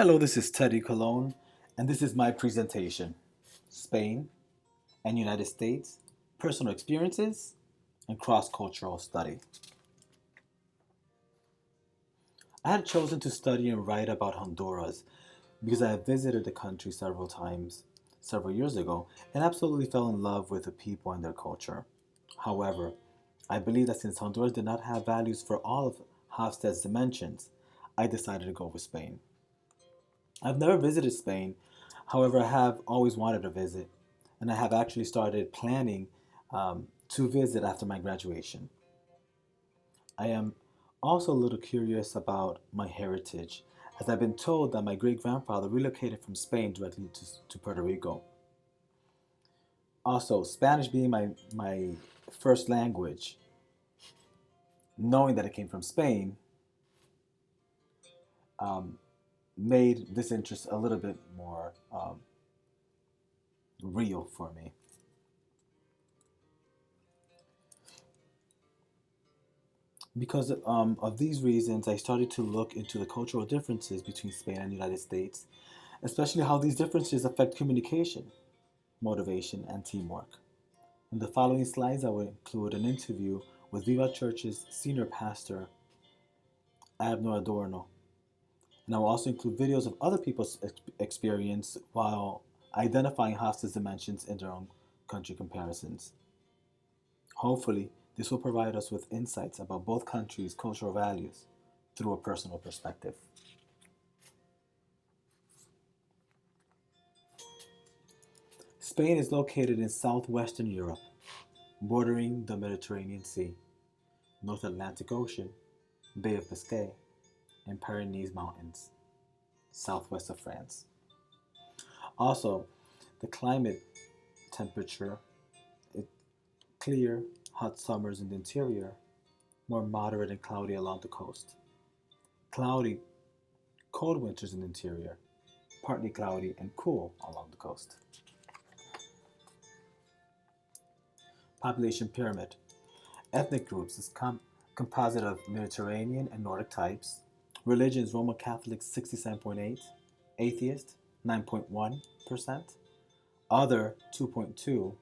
Hello, this is Teddy Cologne, and this is my presentation Spain and United States Personal Experiences and Cross Cultural Study. I had chosen to study and write about Honduras because I had visited the country several times several years ago and absolutely fell in love with the people and their culture. However, I believe that since Honduras did not have values for all of Hofstede's dimensions, I decided to go with Spain. I've never visited Spain. However, I have always wanted to visit, and I have actually started planning to visit after my graduation. I am also a little curious about my heritage, as I've been told that my great grandfather relocated from Spain directly to Puerto Rico. Also, Spanish being my first language, knowing that it came from Spain, um, made this interest a little bit more real for me. Because of these reasons, I started to look into the cultural differences between Spain and the United States, especially how these differences affect communication, motivation, and teamwork. In the following slides, I will include an interview with Viva Church's senior pastor, Abner Adorno, and I will also include videos of other people's experience while identifying Hofstede's dimensions in their own country comparisons. Hopefully, this will provide us with insights about both countries' cultural values through a personal perspective. Spain is located in southwestern Europe, bordering the Mediterranean Sea, North Atlantic Ocean, Bay of Biscay, and Pyrenees Mountains, southwest of France. Also, the climate temperature is clear, hot summers in the interior, more moderate and cloudy along the coast. Cloudy, cold winters in the interior, partly cloudy and cool along the coast. Population pyramid. Ethnic groups is composite of Mediterranean and Nordic types. Religions Roman Catholic 67.8, atheist 9.1%, other 2.2,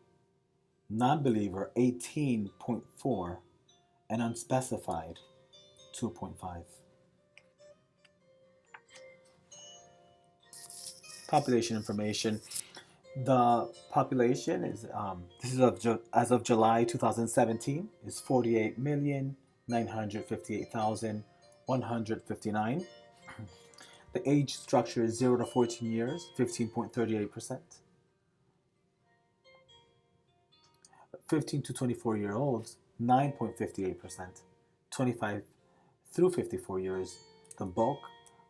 non-believer 18.4, and unspecified 2.5. Population information. The population is this is as of July 2017 is 48,958,159. The age structure is 0 to 14 years, 15.38%. 15 to 24-year-olds, 9.58%. 25 through 54 years, the bulk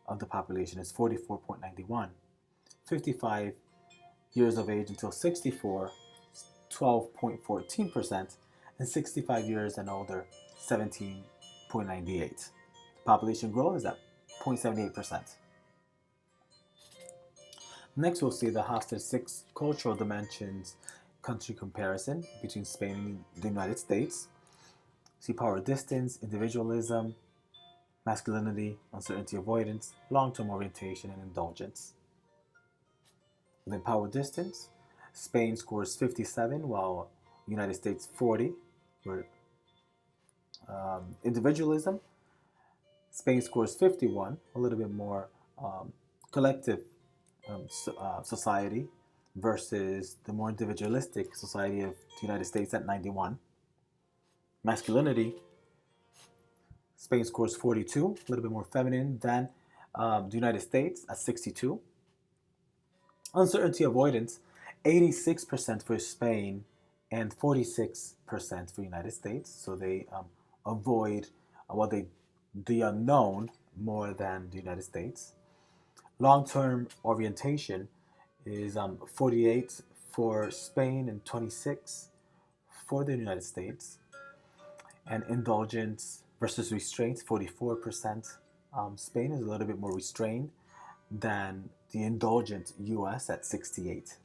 of the population is 44.91. 55 years of age until 64, 12.14%, and 65 years and older, 17.98. Population growth is at 0.78%. Next, we'll see the Hofstede 6 cultural dimensions country comparison between Spain and the United States. See power distance, individualism, masculinity, uncertainty avoidance, long-term orientation, and indulgence. Then power distance, Spain scores 57 while United States 40. For individualism, Spain scores 51, a little bit more collective society versus the more individualistic society of the United States at 91. Masculinity, Spain scores 42, a little bit more feminine than the United States at 62. Uncertainty avoidance, 86% for Spain and 46% for the United States. So they avoid the unknown more than the United States. Long-term orientation is 48 for Spain and 26 for the United States. And indulgence versus restraint, 44%. Spain is a little bit more restrained than the indulgent US at 68%.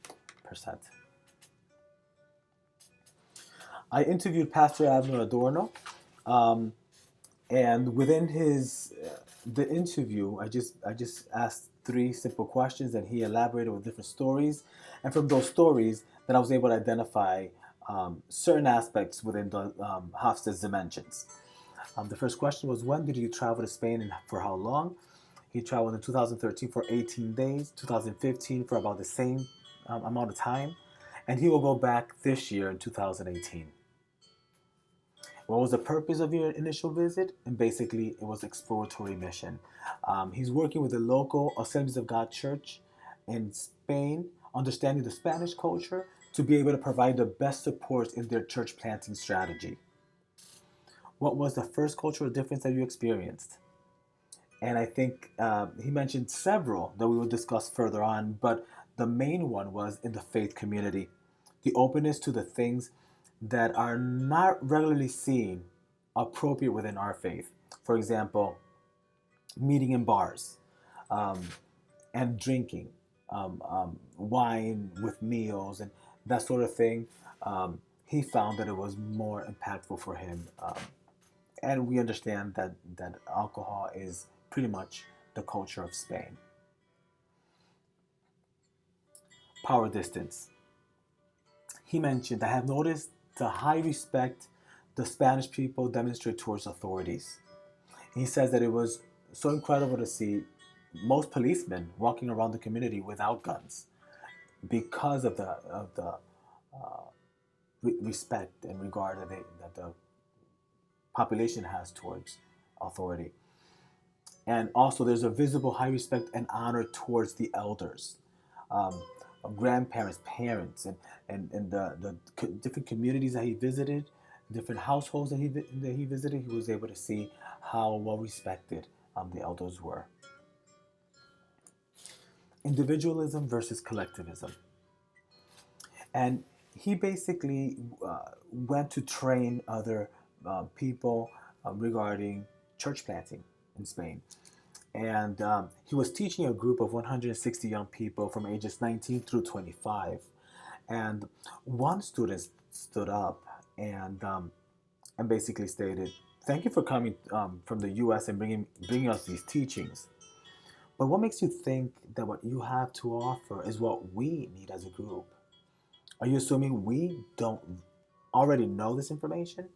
I interviewed Pastor Abner Adorno, and within his the interview, I just asked three simple questions, and he elaborated with different stories. And from those stories, that I was able to identify certain aspects within the Hofstede's dimensions. The first question was, when did you travel to Spain and for how long? He traveled in 2013 for 18 days, 2015 for about the same amount of time, and he will go back this year in 2018. What was the purpose of your initial visit? And basically, it was exploratory mission. He's working with the local Assemblies of God Church in Spain, understanding the Spanish culture to be able to provide the best support in their church planting strategy. What was the first cultural difference that you experienced? And I think he mentioned several that we will discuss further on, but the main one was in the faith community, the openness to the things that are not regularly seen appropriate within our faith. For example, meeting in bars um, and drinking wine with meals and that sort of thing. He found that it was more impactful for him. And we understand that alcohol is pretty much the culture of Spain. Power distance. He mentioned, I have noticed the high respect the Spanish people demonstrate towards authorities. He says that it was so incredible to see most policemen walking around the community without guns because of the respect and regard that the population has towards authority. And also, there's a visible high respect and honor towards the elders, um, grandparents, parents, and the different communities that he visited, different households that he visited. He was able to see how well respected the elders were. Individualism versus collectivism. And he basically went to train other people regarding church planting in Spain. And he was teaching a group of 160 young people from ages 19 through 25. And one student stood up and basically stated, "Thank you for coming from the U.S. and bringing us these teachings. But what makes you think that what you have to offer is what we need as a group? Are you assuming we don't already know this information?"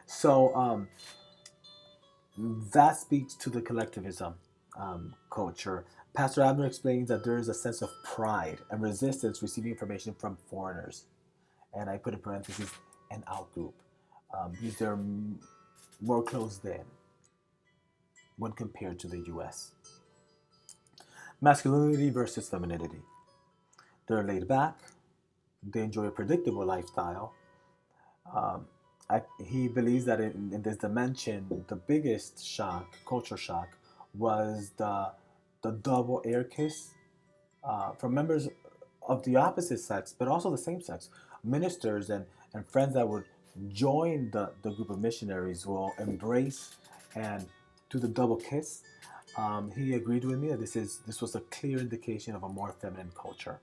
So that speaks to the collectivism culture. Pastor Abner explains that there is a sense of pride and resistance receiving information from foreigners. And I put in parentheses, an out group. Because they're more closed in when compared to the US. Masculinity versus femininity. They're laid back, they enjoy a predictable lifestyle. Um, he believes that in this dimension, the biggest shock, culture shock, was the double air kiss from members of the opposite sex, but also the same sex. Ministers and friends that would join the group of missionaries will embrace and do the double kiss. He agreed with me that this was a clear indication of a more feminine culture.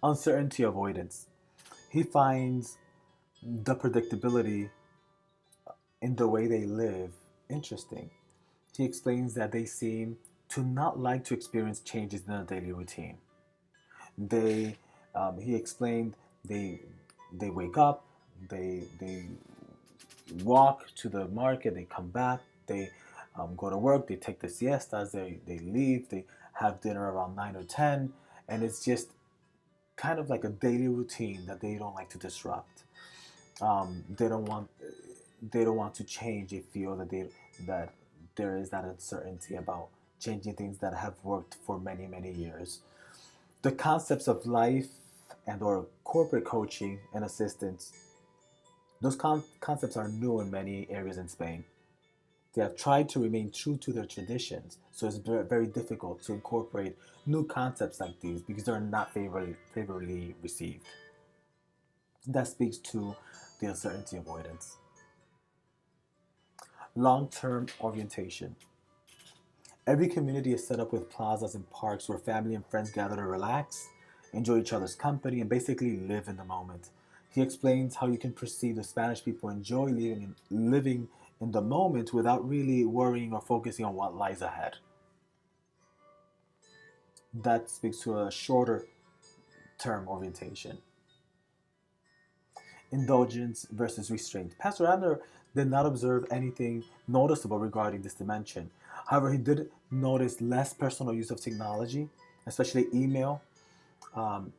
Uncertainty avoidance. He finds the predictability in the way they live interesting. He explains that they seem to not like to experience changes in their daily routine. They, he explained, they they wake up, they walk to the market, they come back, they go to work, they take the siestas, they leave, they have dinner around 9 or 10, and it's just kind of like a daily routine that they don't like to disrupt. They don't want to change. They feel that there is that uncertainty about changing things that have worked for many years. The concepts of life and or corporate coaching and assistance, those concepts are new in many areas in Spain. They have tried to remain true to their traditions, so it's very difficult to incorporate new concepts like these because they're not favorably received. That speaks to the uncertainty avoidance. Long-term orientation. Every community is set up with plazas and parks where family and friends gather to relax, enjoy each other's company, and basically live in the moment. He explains how you can perceive the Spanish people enjoy living in the moment without really worrying or focusing on what lies ahead. That speaks to a shorter term orientation. Indulgence versus restraint. Pastor Abner did not observe anything noticeable regarding this dimension. However, he did notice less personal use of technology, especially email,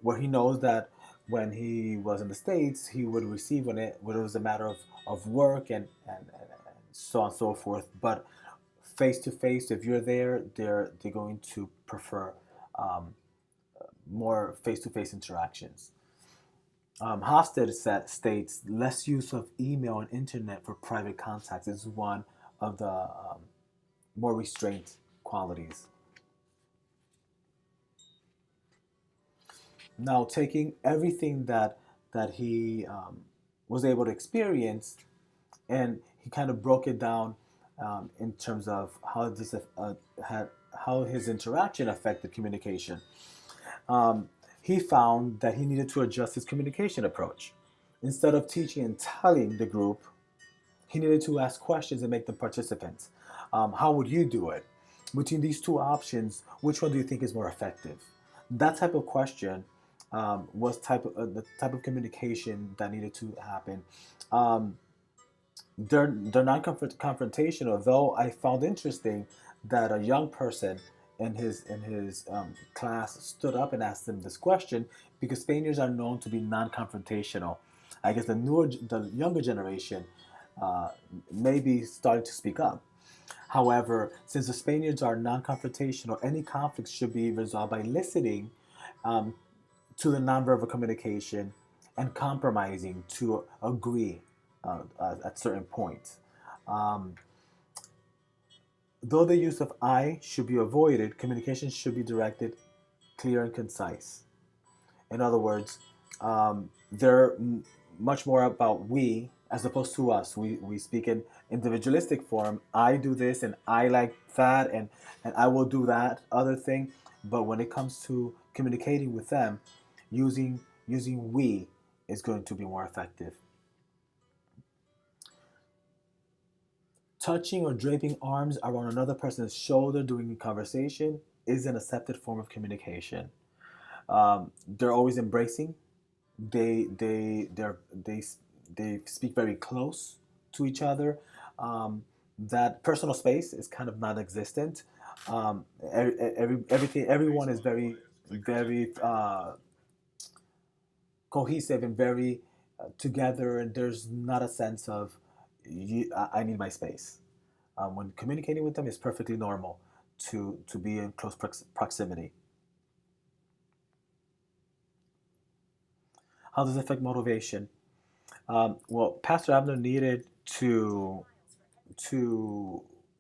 where he knows that when he was in the States, he would receive when it was a matter of work and so on and so forth. But face to face, if you're there, they're going to prefer um, more face to face interactions. Hofstede states less use of email and internet for private contacts is one of the more restraint qualities. Now, taking everything that he was able to experience, and he kind of broke it down in terms of how this had how his interaction affected communication. Um, he found that he needed to adjust his communication approach. Instead of teaching and telling the group, he needed to ask questions and make them participants. How would you do it? Between these two options, which one do you think is more effective? That type of question was the type of communication that needed to happen. Um, they're not confrontational, though I found interesting that a young person in his class stood up and asked him this question because Spaniards are known to be non-confrontational. I guess the younger generation uh, may be starting to speak up. However, since the Spaniards are non-confrontational, any conflicts should be resolved by listening um, to the nonverbal communication and compromising to agree at certain points. Um, though the use of I should be avoided, communication should be directed, clear, and concise. In other words, they're much more about we as opposed to us. We speak in individualistic form. I do this and I like that and I will do that other thing. But when it comes to communicating with them, using we is going to be more effective. Touching or draping arms around another person's shoulder during a conversation is an accepted form of communication. They're always embracing. They speak very close to each other. That personal space is kind of non-existent. Everyone is very cohesive and very together, and there's not a sense of I need my space. When communicating with them, it's perfectly normal to be in close proximity. How does it affect motivation? Well, Pastor Abner needed to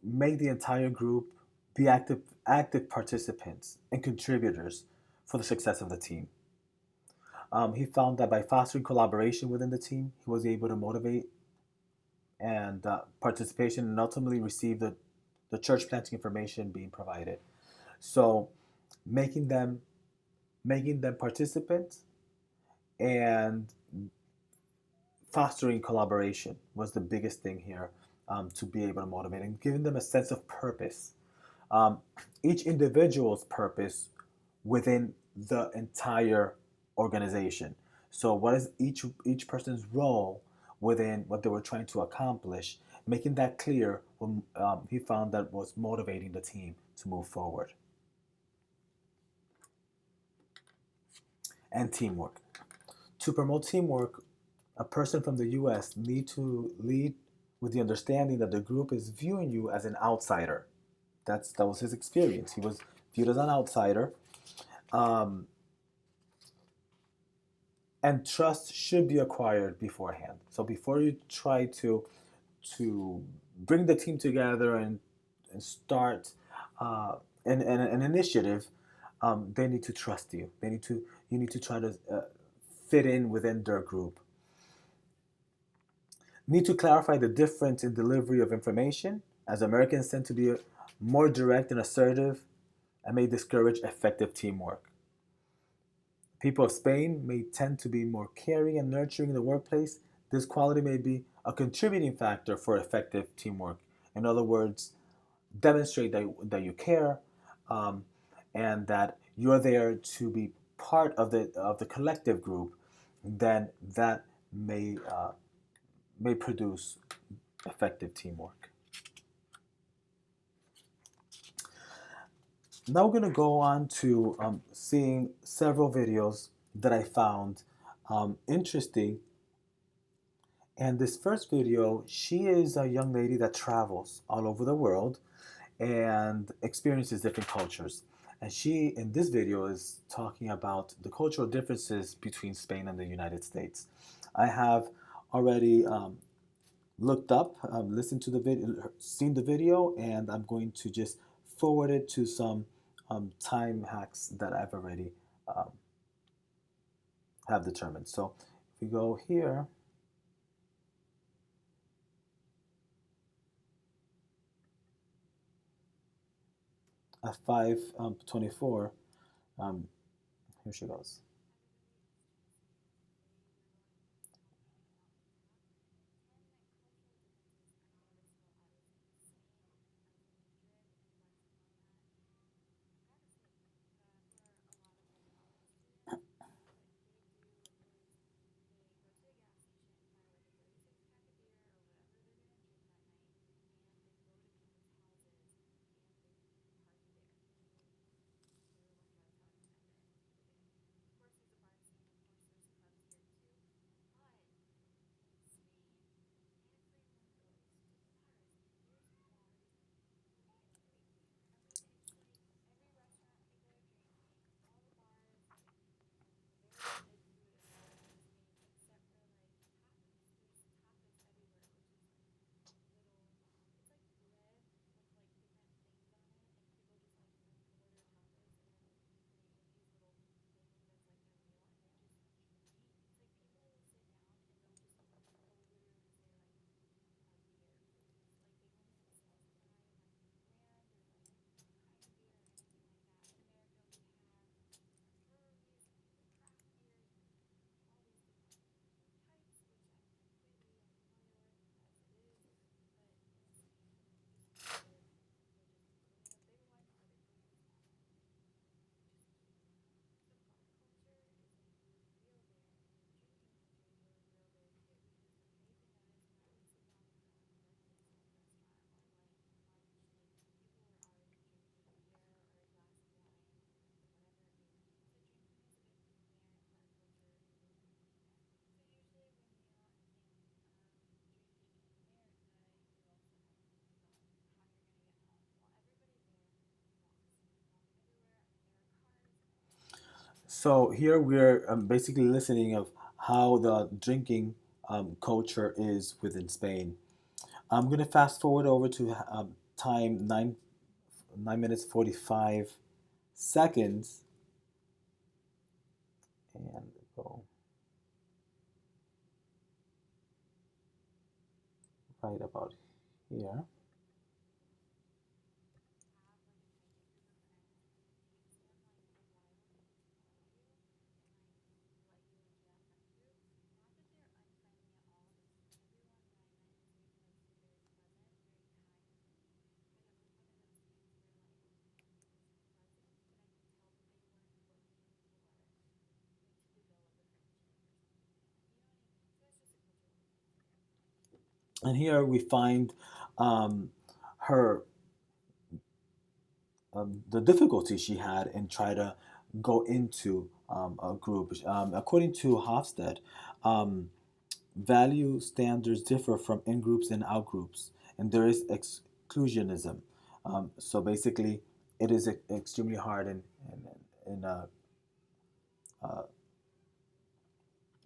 make the entire group be active participants and contributors for the success of the team. He found that by fostering collaboration within the team, he was able to motivate and participation and ultimately receive the church planting information being provided. So making them participants and fostering collaboration was the biggest thing here to be able to motivate and giving them a sense of purpose. Um, each individual's purpose within the entire organization. So, what is each person's role within what they were trying to accomplish? Making that clear, he found that was motivating the team to move forward. And teamwork. To promote teamwork, a person from the U.S. need to lead with the understanding that the group is viewing you as an outsider. That was his experience. He was viewed as an outsider, um, and trust should be acquired beforehand. So before you try to bring the team together and start uh, an initiative, they need to trust you. You need to try to fit in within their group. Need to clarify the difference in delivery of information, as Americans tend to be more direct and assertive and may discourage effective teamwork. People of Spain may tend to be more caring and nurturing in the workplace. This quality may be a contributing factor for effective teamwork. In other words, demonstrate that you care, um, and that you're there to be part of the collective group, then that may produce effective teamwork. Now we're going to go on to seeing several videos that I found interesting. And this first video, she is a young lady that travels all over the world and experiences different cultures. And she, in this video, is talking about the cultural differences between Spain and the United States. I have already looked up, listened to the video, seen the video, and I'm going to just forward it to some time hacks that I've already um, have determined. So if we go here, at 5:24, here she goes. So here we're basically listening of how the drinking culture is within Spain. I'm gonna fast forward over to time 9 minutes 45 seconds, and go right about here. And here we find um, her the difficulty she had in try to go into a group. According to Hofstede, um, value standards differ from in groups and out groups, and there is exclusionism. So basically, it is extremely hard in uh,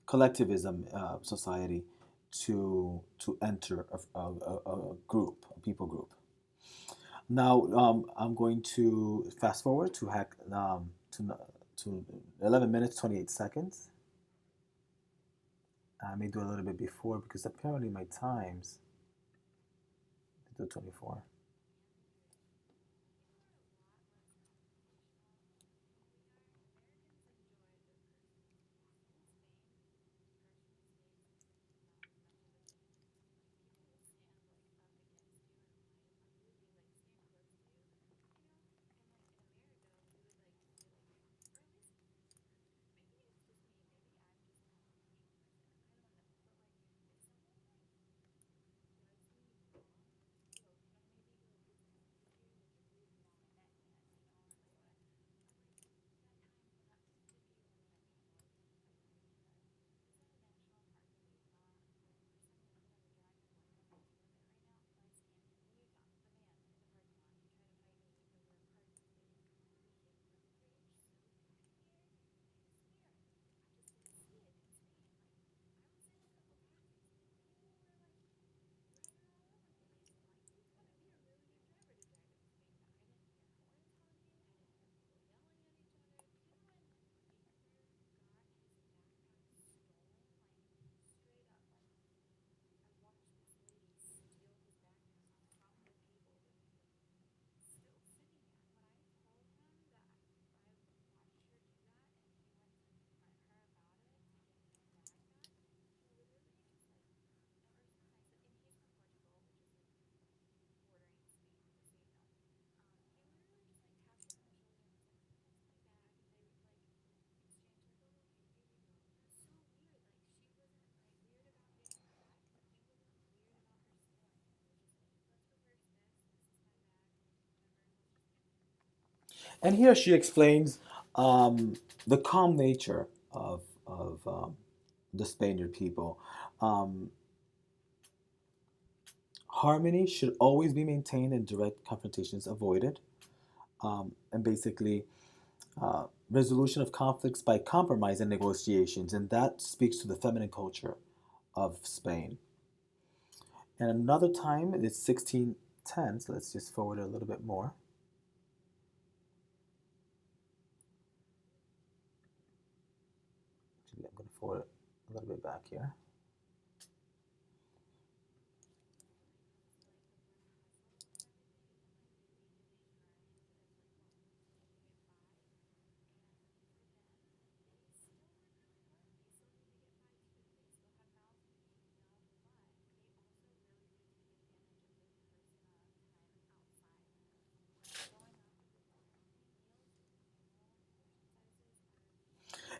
collectivism society to enter a group, a people group. Now I'm going to fast forward to to 11 minutes 28 seconds. I may do a little bit before because apparently my times do 24. And here she explains um, the calm nature of the Spaniard people. Um, Harmony should always be maintained and direct confrontations avoided. And basically, resolution of conflicts by compromise and negotiations. And that speaks to the feminine culture of Spain. And another time, it's 1610. So let's just forward it a little bit more. Actually, I'm going to forward it a little bit back here.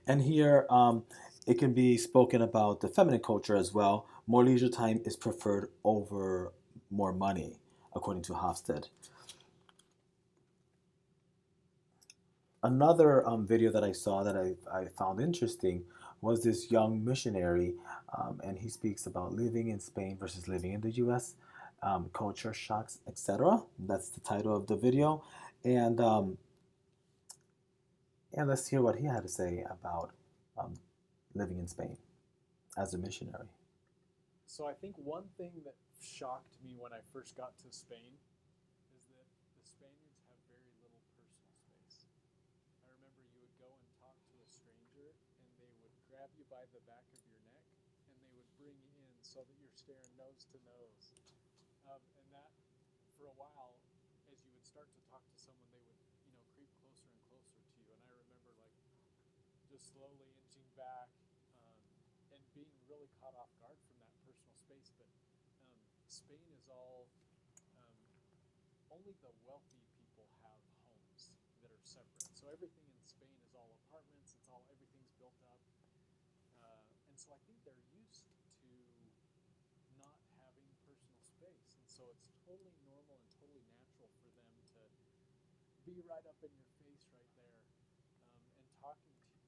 And here, it can be spoken about the feminine culture as well. More leisure time is preferred over more money, according to Hofstede. Another video that I saw that I found interesting was this young missionary, and he speaks about living in Spain versus living in the U.S., culture shocks, etc. That's the title of the video, and um, and let's hear what he had to say about um, living in Spain as a missionary. So I think one thing that shocked me when I first got to Spain is that the Spaniards have very little personal space. I remember you would go and talk to a stranger and they would grab you by the back of your neck and they would bring you in so that you're staring nose to nose. And that, for a while, as you would start to talk to someone, they would, creep closer and closer to you. And I remember like just slowly inching back and being really caught off guard from that personal space. But Spain is all only the wealthy people have homes that are separate. So everything in Spain is all apartments. It's all everything's built up, and so I think they're used to not having personal space, and so it's totally normal and totally natural for them to be right up in your face right there and talking to you.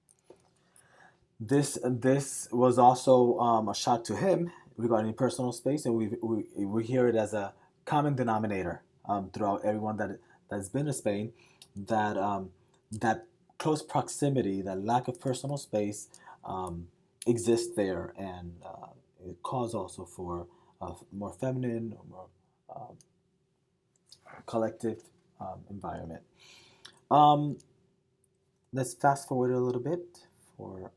This was also a shock to him regarding personal space, and we hear it as a common denominator throughout everyone that's been to Spain, that that close proximity, that lack of personal space, um, exists there, and it calls also for a more feminine, more um, collective environment. Um, let's fast forward a little bit for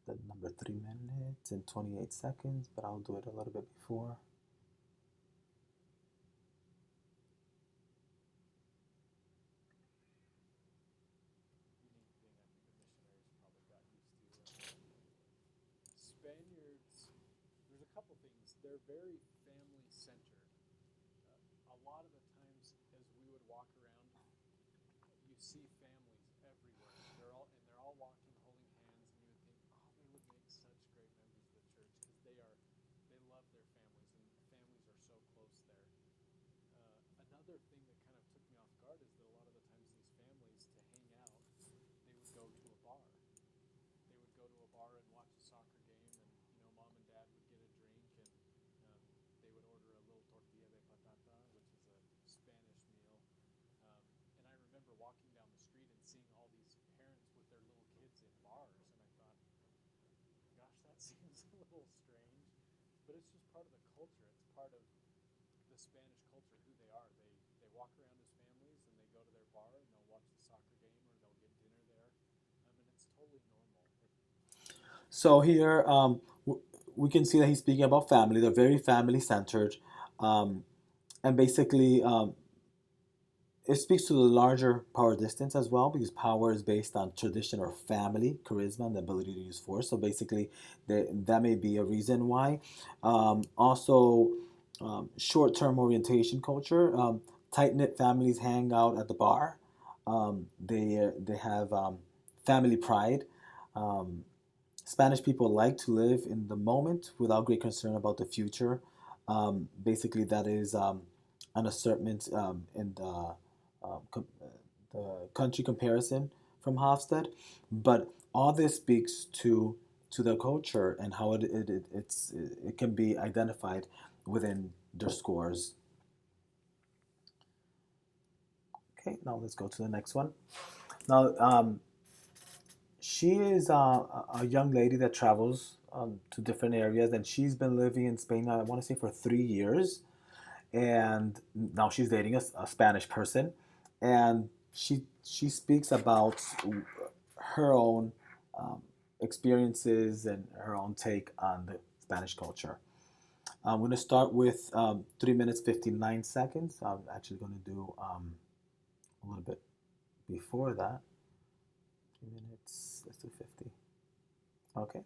the number 3 minutes and 28 seconds, but I'll do it a little bit before. Unique thing I think the missionaries probably got used to. Spaniards, there's a couple things. They're very family centered. A lot of the times, as we would walk around, you see families everywhere. They're all walking, holding hands, and you would think, oh, they would make such great members of the church because they love their families, and families are so close there. Another thing that kind of took me off guard is that a lot of the times these families, to hang out, they would go to a bar. They would go to a bar and watch a soccer game, and mom and dad would get a drink, and they would order a little tortilla de patata, which is a Spanish meal. Um, and I remember walking down the street and seeing all these parents with their little kids in bars, and I thought, gosh, that seems a little strange, but it's just part of the culture. It's part of the Spanish culture, who they are. They walk around as families, and they go to their bar, and they'll watch the soccer game, or they'll get dinner there, and it's totally normal. So here we can see that he's speaking about family. They're very family centered, um, and basically it speaks to the larger power distance as well, because power is based on tradition or family, charisma, and the ability to use force. So basically, that may be a reason why. Also, short-term orientation culture. Tight-knit families hang out at the bar. They have family pride. Um, Spanish people like to live in the moment without great concern about the future. Basically, that is an assertment in the the country comparison from Hofstede, but all this speaks to the culture and how it can be identified within their scores. Okay, now let's go to the next one. Now, she is a young lady that travels to different areas, and she's been living in Spain, I want to say, for 3 years. And now she's dating a Spanish person, and she speaks about her own um, experiences and her own take on the Spanish culture. I'm going to start with 3 minutes 59 seconds. I'm actually going to do a little bit before that. 3 minutes. Let's do 50. Okay.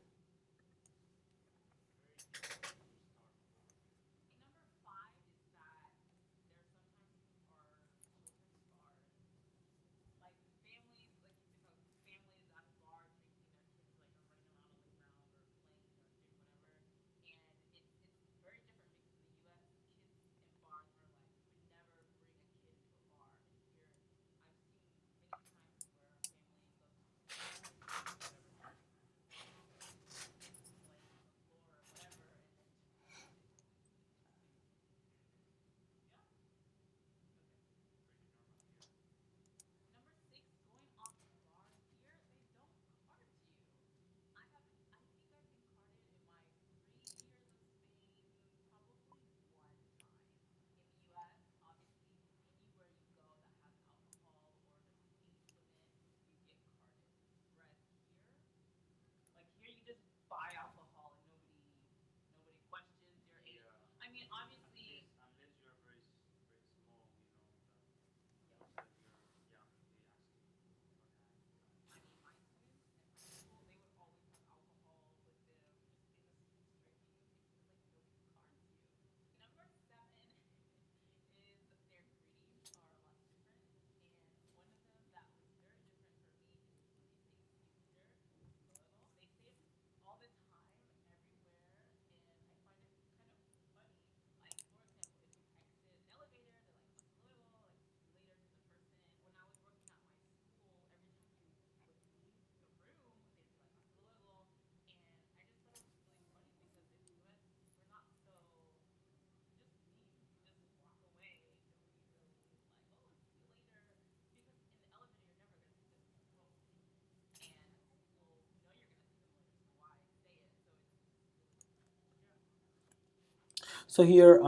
So here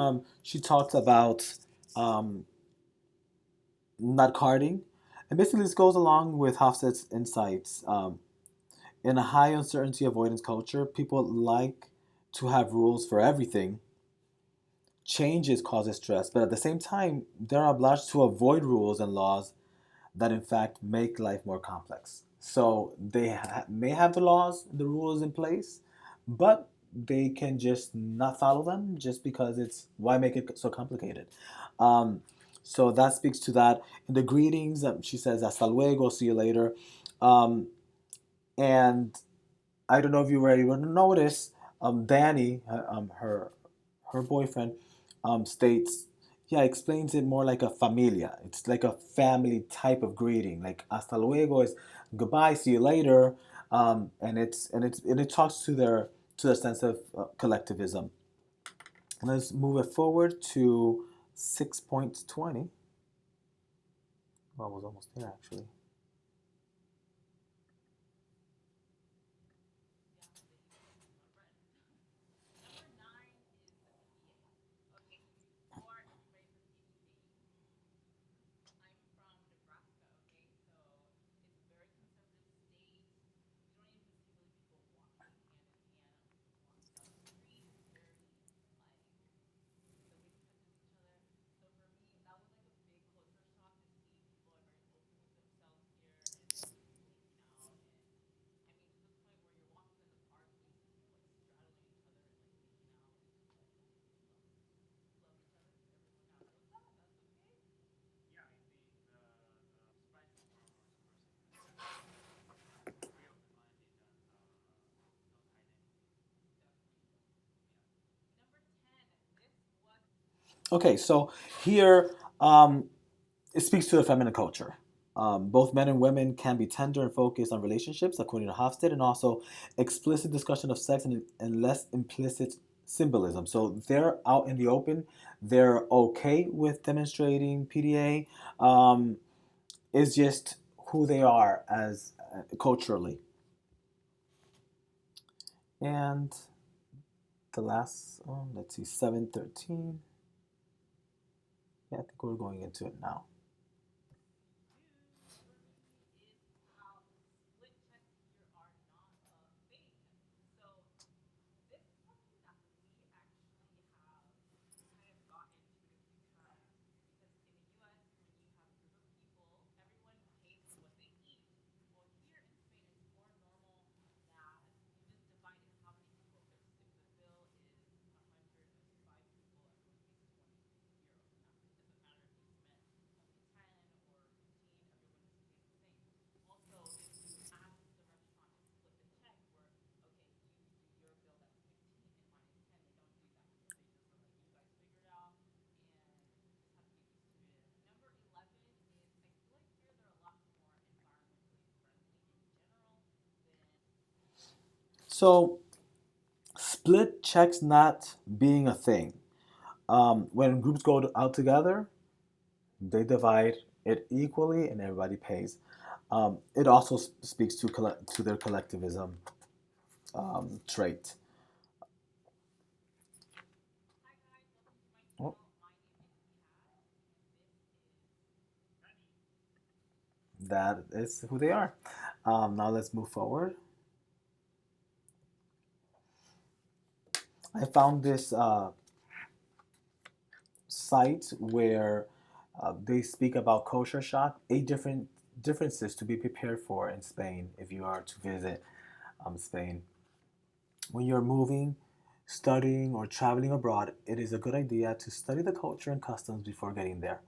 she talks about um, not carding. And basically, this goes along with Hofstede's insights. In a high uncertainty avoidance culture, people like to have rules for everything. Changes causes stress, but at the same time, they're obliged to avoid rules and laws that, in fact, make life more complex. So they may have the laws, the rules in place, but they can just not follow them just because it's why make it so complicated. Um, so that speaks to that. In the greetings, she says "Hasta luego," see you later, um, and I don't know if you were able to notice, Danny, her boyfriend, states, yeah, explains it more like a familia. It's like a family type of greeting. Like "hasta luego" is goodbye, see you later, and it talks to their sense of collectivism. Let's move it forward to 6.20. Well, I was almost there actually. Okay, so here it speaks to the feminine culture. Both men and women can be tender and focused on relationships, according to Hofstede, and also explicit discussion of sex and less implicit symbolism. So they're out in the open. They're okay with demonstrating PDA. It's just who they are as culturally. And the last, let's see, 713. Yeah, I think we're going into it now. So split checks not being a thing. When groups go out together, they divide it equally and everybody pays. It also speaks to their collectivism trait. Oh, that is who they are. Now let's move forward. I found this site where they speak about culture shock, 8 differences to be prepared for in Spain if you are to visit Spain. When you're moving, studying, or traveling abroad, it is a good idea to study the culture and customs before getting there.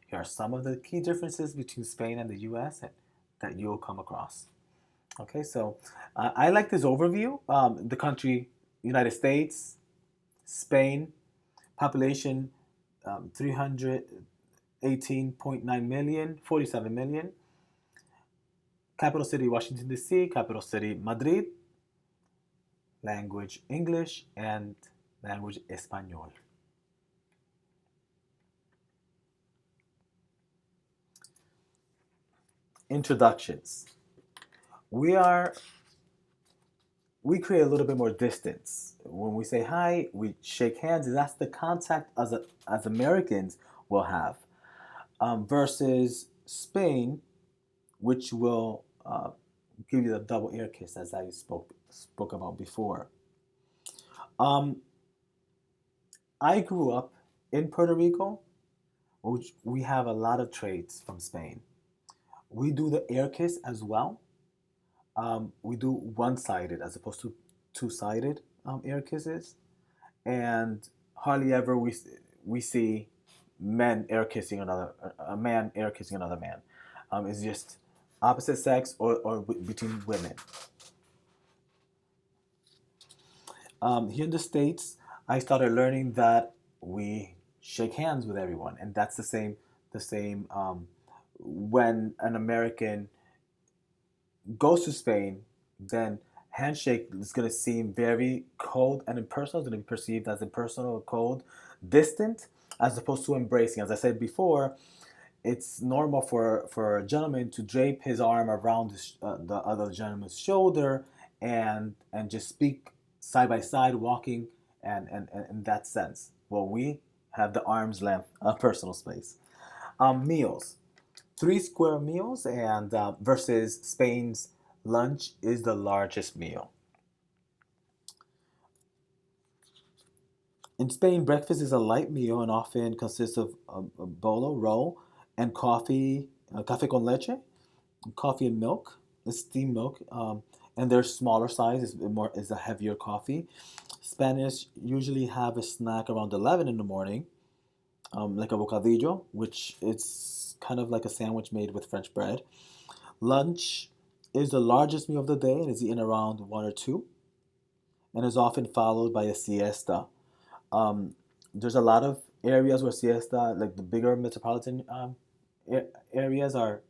Here are some of the key differences between Spain and the US that you'll come across. Okay, so I like this overview. The country, United States, Spain, population 318.9 million, 47 million. Capital city, Washington, D.C., capital city, Madrid. Language, English, and language, Espanol. Introductions. We create a little bit more distance. When we say hi, we shake hands, and that's the contact as Americans will have. Versus Spain, which will give you the double air kiss, as I spoke about before. I grew up in Puerto Rico, which we have a lot of traits from Spain. We do the air kiss as well. We do one-sided as opposed to two-sided air kisses, and hardly ever we see men air kissing a man air kissing another man. It's just opposite sex or between women. Here in the States, I started learning that we shake hands with everyone, and that's the same. When an American goes to Spain, then handshake is going to seem very cold and impersonal. It's going to be perceived as impersonal, cold, distant, as opposed to embracing. As I said before, it's normal for a gentleman to drape his arm around the other gentleman's shoulder and just speak side by side, walking and in that sense. Well, we have the arm's length personal space. Meals. 3 square meals and versus Spain's lunch is the largest meal. In Spain, breakfast is a light meal and often consists of a bolo, roll, and coffee, café con leche, coffee and milk, steamed milk, and their smaller size is a heavier coffee. Spanish usually have a snack around 11 in the morning, like a bocadillo, which it's kind of like a sandwich made with French bread. Lunch is the largest meal of the day and is eaten around 1 or 2, and is often followed by a siesta. There's a lot of areas where siesta, like the bigger metropolitan areas, are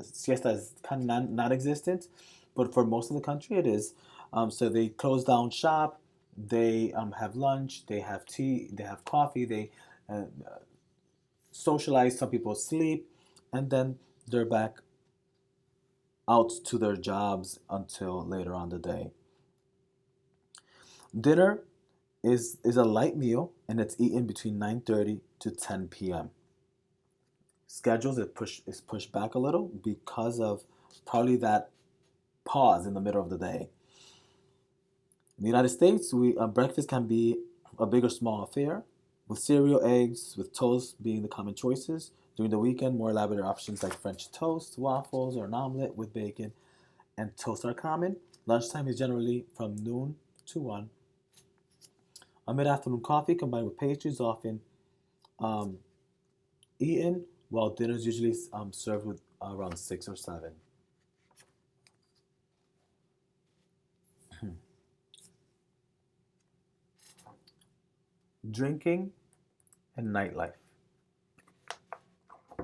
siesta is kind of non-existent, but for most of the country it is. So they close down shop, they have lunch, they have tea, they have coffee, they uh, socialize. Some people sleep, and then they're back out to their jobs until later on the day. Dinner is a light meal, and it's eaten between 9:30 to 10 p.m. Schedules is pushed back a little because of probably that pause in the middle of the day. In the United States, we breakfast can be a big or small affair, with cereal, eggs, with toast being the common choices. During the weekend, more elaborate options like French toast, waffles, or an omelet with bacon and toast are common. Lunchtime is generally from noon to 1. A mid-afternoon coffee combined with pastries is often um, eaten, while dinner is usually served with around 6 or 7. Drinking and nightlife.